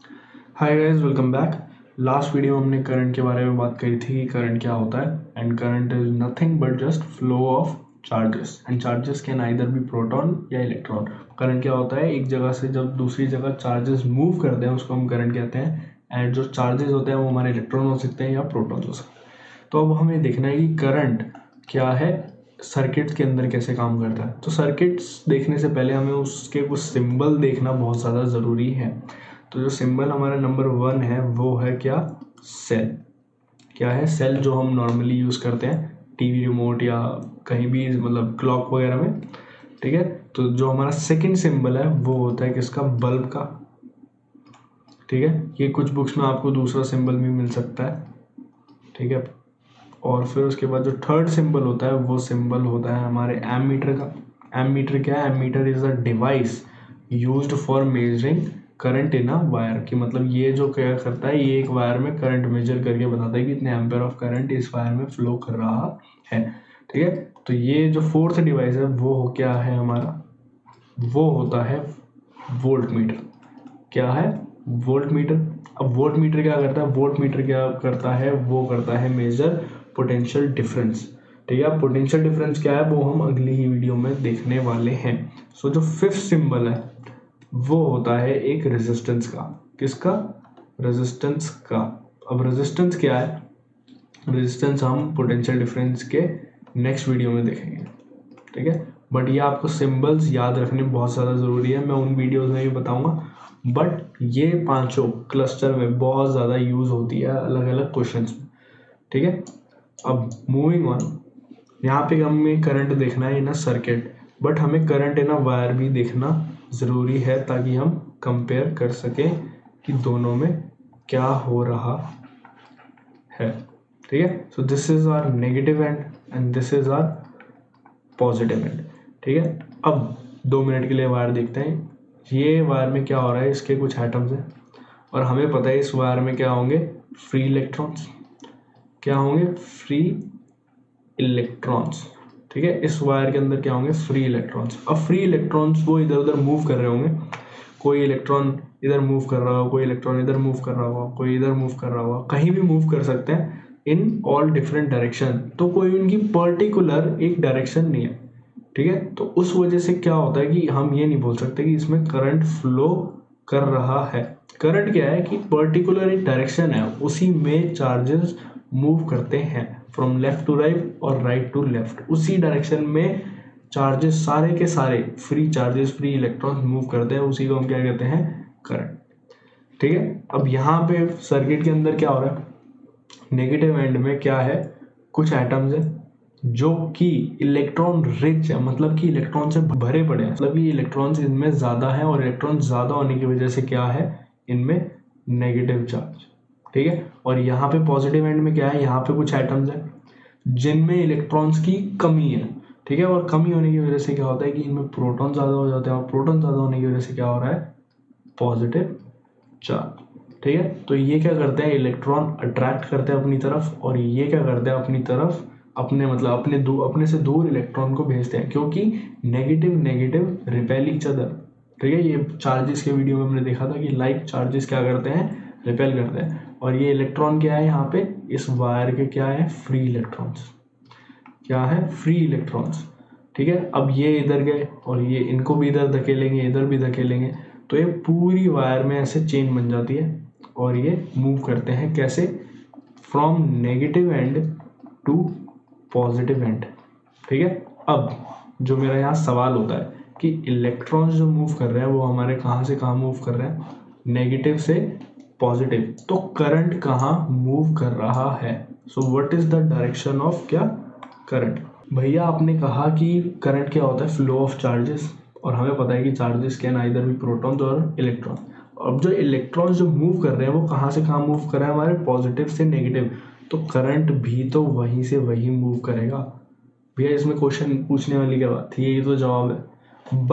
Hi guys, welcome back. Last video में हमने current के बारे में बात करी थी कि करंट क्या होता है। And current is nothing but just flow of charges, and charges can either be proton या इलेक्ट्रॉन। करंट क्या होता है, एक जगह से जब दूसरी जगह चार्जेस मूव करते हैं उसको हम करंट कहते हैं। एंड जो चार्जेस होते हैं वो हमारे इलेक्ट्रॉन हो सकते हैं या प्रोटॉन्स हो सकते हैं। तो अब हमें देखना है कि करंट क्या है, सर्किट्स के अंदर कैसे काम करता है। तो सर्किट्स देखने से पहले हमें उसके कुछ सिंबल देखना बहुत ज़्यादा ज़रूरी है। तो जो सिंबल हमारा नंबर 1 है वो है क्या, सेल। क्या है, सेल, जो हम नॉर्मली यूज़ करते हैं टीवी रिमोट या कहीं भी, मतलब क्लॉक वगैरह में। ठीक है, तो जो हमारा सेकंड सिंबल है वो होता है किसका, बल्ब का। ठीक है, ये कुछ बुक्स में आपको दूसरा सिंबल भी मिल सकता है। ठीक है, और फिर उसके बाद जो थर्ड सिंबल होता है वो सिंबल होता है हमारे एमीटर का। एमीटर क्या है, ammeter is a device used for measuring current in a wire. की मतलब ये जो क्या करता है, ये एक वायर में करंट मेजर करके बताता है कि इतने एम्पेयर ऑफ करंट इस वायर में फ्लो कर रहा है। ठीक है, तो ये जो फोर्थ डिवाइस है वो क्या है हमारा, वो होता है वोल्ट मीटर। क्या है, वोल्ट मीटर। अब वोल्ट मीटर क्या करता है, वोल्ट मीटर क्या करता है, वो करता है मेजर पोटेंशियल डिफरेंस। ठीक है, पोटेंशियल डिफरेंस क्या है वो हम अगली ही वीडियो में देखने वाले हैं। सो जो फिफ्थ सिंबल है वो होता है एक रेजिस्टेंस का। किसका, रेजिस्टेंस का। अब रेजिस्टेंस क्या है, रेजिस्टेंस हम पोटेंशियल डिफरेंस के नेक्स्ट वीडियो में देखेंगे। ठीक है, बट ये आपको सिंबल्स याद रखने बहुत ज़्यादा ज़रूरी है, मैं उन वीडियोस में भी बताऊंगा। बट ये पांचों क्लस्टर में बहुत ज़्यादा यूज़ होती है अलग अलग क्वेश्चंस में। ठीक है, अब मूविंग ऑन, यहाँ पे हमें करंट देखना है इन अ सर्किट, बट हमें करंट इन अ वायर भी देखना ज़रूरी है ताकि हम कंपेयर कर सकें कि दोनों में क्या हो रहा है। ठीक है, so this is our negative end and this is our positive end. ठीक है, अब 2 मिनट के लिए वायर देखते हैं। ये वायर में क्या हो रहा है, इसके कुछ एटम्स हैं और हमें पता है इस वायर में क्या होंगे, फ्री इलेक्ट्रॉन्स। क्या होंगे, फ्री इलेक्ट्रॉन्स। ठीक है, इस वायर के अंदर क्या होंगे, फ्री इलेक्ट्रॉन्स। अब फ्री इलेक्ट्रॉन्स वो इधर उधर मूव कर रहे होंगे, कोई इलेक्ट्रॉन इधर मूव कर रहा हो, कोई इलेक्ट्रॉन इधर मूव कर रहा होगा, कोई इधर मूव कर रहा होगा, कहीं भी मूव कर सकते हैं इन ऑल डिफरेंट डायरेक्शन। तो कोई उनकी पर्टिकुलर एक डायरेक्शन नहीं है। ठीक है, तो उस वजह से क्या होता है कि हम ये नहीं बोल सकते कि इसमें करंट फ्लो कर रहा है। करंट क्या है कि पर्टिकुलर एक डायरेक्शन है, उसी में चार्जेस मूव करते हैं फ्रॉम लेफ्ट टू राइट और राइट टू लेफ्ट। उसी डायरेक्शन में चार्जेस सारे के सारे free charges, free electrons move करते हैं, उसी को हम क्या कहते हैं, करंट। ठीक है, अब यहाँ पे सर्किट के अंदर क्या हो रहा है, नेगेटिव एंड में क्या है, कुछ एटम्स है जो कि इलेक्ट्रॉन रिच है, मतलब कि इलेक्ट्रॉन से भरे पड़े हैं, मतलब कि इलेक्ट्रॉन्स इनमें ज़्यादा है और इलेक्ट्रॉन ज़्यादा होने की वजह से क्या है, इनमें नेगेटिव चार्ज। ठीक है, और यहाँ पे पॉजिटिव एंड में क्या है, यहाँ पे कुछ एटम्स हैं जिनमें इलेक्ट्रॉन्स की कमी है। ठीक है, और कमी होने की वजह से क्या होता है कि इनमें प्रोटॉन ज़्यादा हो जाते हैं और प्रोटॉन ज़्यादा होने की वजह से क्या हो रहा है, पॉजिटिव चार्ज। ठीक है, तो ये क्या करते हैं, इलेक्ट्रॉन अट्रैक्ट करते हैं अपनी तरफ और ये क्या करते हैं अपनी तरफ, अपने मतलब अपने से दूर इलेक्ट्रॉन को भेजते हैं, क्योंकि negative negative repel each other. ठीक है, ये चार्जेस के वीडियो में हमने देखा था कि लाइक चार्जेस क्या करते हैं, रिपेल करते हैं। और ये इलेक्ट्रॉन क्या है, यहाँ पे इस वायर के क्या है, फ्री इलेक्ट्रॉन्स। क्या है, फ्री इलेक्ट्रॉन्स। ठीक है, अब ये इधर गए और ये इनको भी इधर धकेलेंगे, इधर भी धकेलेंगे, तो ये पूरी वायर में ऐसे चेन बन जाती है और ये मूव करते हैं कैसे, from negative end to positive end. ठीक है, अब जो मेरा यहाँ सवाल होता है कि इलेक्ट्रॉन्स जो मूव कर रहे हैं वो हमारे कहाँ से कहाँ मूव कर रहे हैं, नेगेटिव से पॉजिटिव। तो करंट कहाँ मूव कर रहा है, so what is the direction of क्या, करंट। भैया आपने कहा कि करंट क्या होता है, फ्लो ऑफ चार्जेस, और हमें पता है कि चार्जेस कैन आइदर भी प्रोटॉन्स और इलेक्ट्रॉन। अब जो इलेक्ट्रॉन्स जो मूव कर रहे हैं वो कहाँ से कहाँ मूव कर रहे हैं, हमारे पॉजिटिव से नेगेटिव। तो करंट भी तो वहीं से वहीं मूव करेगा। भैया इसमें क्वेश्चन पूछने वाली क्या बात थी, यही तो जवाब है।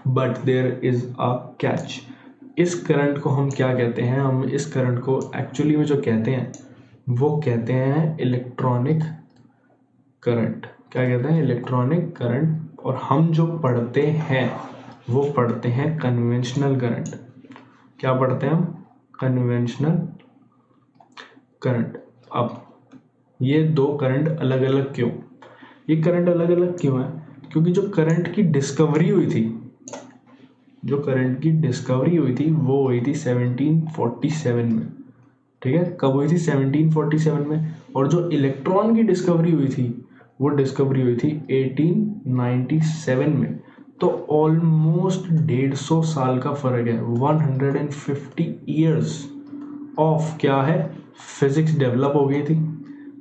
But there is a catch. इस करंट को हम क्या कहते हैं, हम इस करंट को एक्चुअली में जो कहते हैं वो कहते हैं इलेक्ट्रॉनिक करंट। क्या कहते हैं, इलेक्ट्रॉनिक करंट। और हम जो पढ़ते हैं वो पढ़ते हैं कन्वेंशनल करंट। क्या पढ़ते हैं हम? Conventional current. अब ये दो करंट अलग अलग क्यों? ये करंट अलग अलग क्यों है? क्योंकि जो करंट की डिस्कवरी हुई थी वो हुई थी 1747 में। ठीक है, कब हुई थी? 1747 में। और जो इलेक्ट्रॉन की डिस्कवरी हुई थी वो डिस्कवरी हुई थी 1897 में। तो ऑलमोस्ट 150 साल का फर्क है। 150 ईयर्स ऑफ क्या है? फिजिक्स डेवलप हो गई थी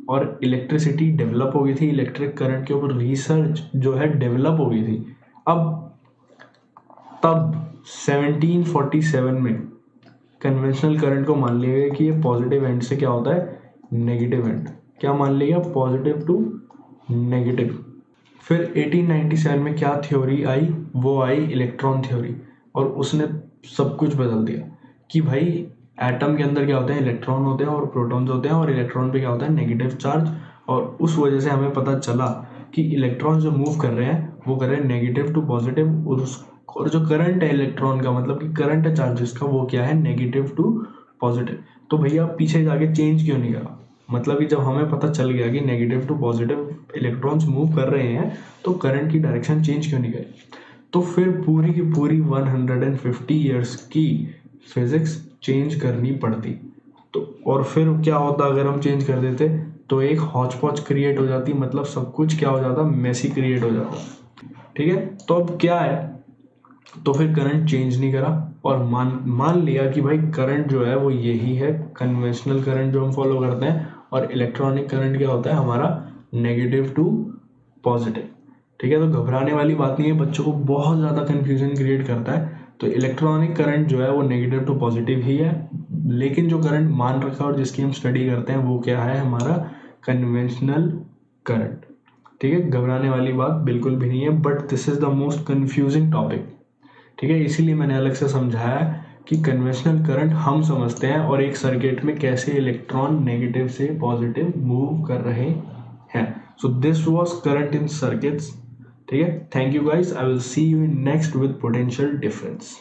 और इलेक्ट्रिसिटी डेवलप हो गई थी, इलेक्ट्रिक करंट के ऊपर रिसर्च जो है डेवलप हो गई थी। अब तब 1747 में कन्वेंशनल करंट को मान लिया गया कि ये पॉजिटिव एंड से क्या होता है? Negative end. क्या मान लिया? Positive to negative. फिर 1897 में क्या थ्योरी आई? वो आई इलेक्ट्रॉन थ्योरी, और उसने सब कुछ बदल दिया कि भाई एटम के अंदर क्या होते हैं? इलेक्ट्रॉन होते हैं और प्रोटॉन्स होते हैं, और इलेक्ट्रॉन पे क्या होता है? Negative charge. और उस वजह से हमें पता चला कि इलेक्ट्रॉन जो मूव कर रहे हैं वो कर रहे हैं नेगेटिव टू पॉजिटिव, और जो करंट है इलेक्ट्रॉन का, मतलब कि करंट है चार्जेस का, वो क्या है? Negative to positive. तो भैया पीछे जाके चेंज क्यों नहीं करा? मतलब कि जब हमें पता चल गया कि negative to positive electrons move कर रहे हैं तो करंट की डायरेक्शन चेंज क्यों नहीं करी? तो फिर पूरी की पूरी 150 ईयर्स की फिजिक्स चेंज करनी पड़ती। तो और फिर क्या होता अगर हम चेंज कर देते? तो एक हॉच पॉच क्रिएट हो जाती, मतलब सब कुछ क्या हो जाता? मेसी क्रिएट हो जाता। ठीक है, तो अब क्या है? तो फिर करंट चेंज नहीं करा और मान लिया कि भाई करंट जो है वो यही है, कन्वेंशनल करंट जो हम फॉलो करते हैं। और इलेक्ट्रॉनिक करंट क्या होता है हमारा? Negative to positive. ठीक है, तो घबराने वाली बात नहीं है, बच्चों को बहुत ज़्यादा कन्फ्यूजन क्रिएट करता है। तो इलेक्ट्रॉनिक करंट जो है वो नेगेटिव टू पॉजिटिव ही है, लेकिन जो करंट मान रखा है और जिसकी हम स्टडी करते हैं वो क्या है? हमारा कन्वेंशनल करंट। ठीक है, घबराने वाली बात बिल्कुल भी नहीं है, but this is the most confusing topic. ठीक है, इसीलिए मैंने अलग से समझाया कि कन्वेंशनल करंट हम समझते हैं और एक सर्किट में कैसे इलेक्ट्रॉन नेगेटिव से पॉजिटिव मूव कर रहे हैं। So this was current in circuits. ठीक है, thank you guys, I will see you in next with potential difference.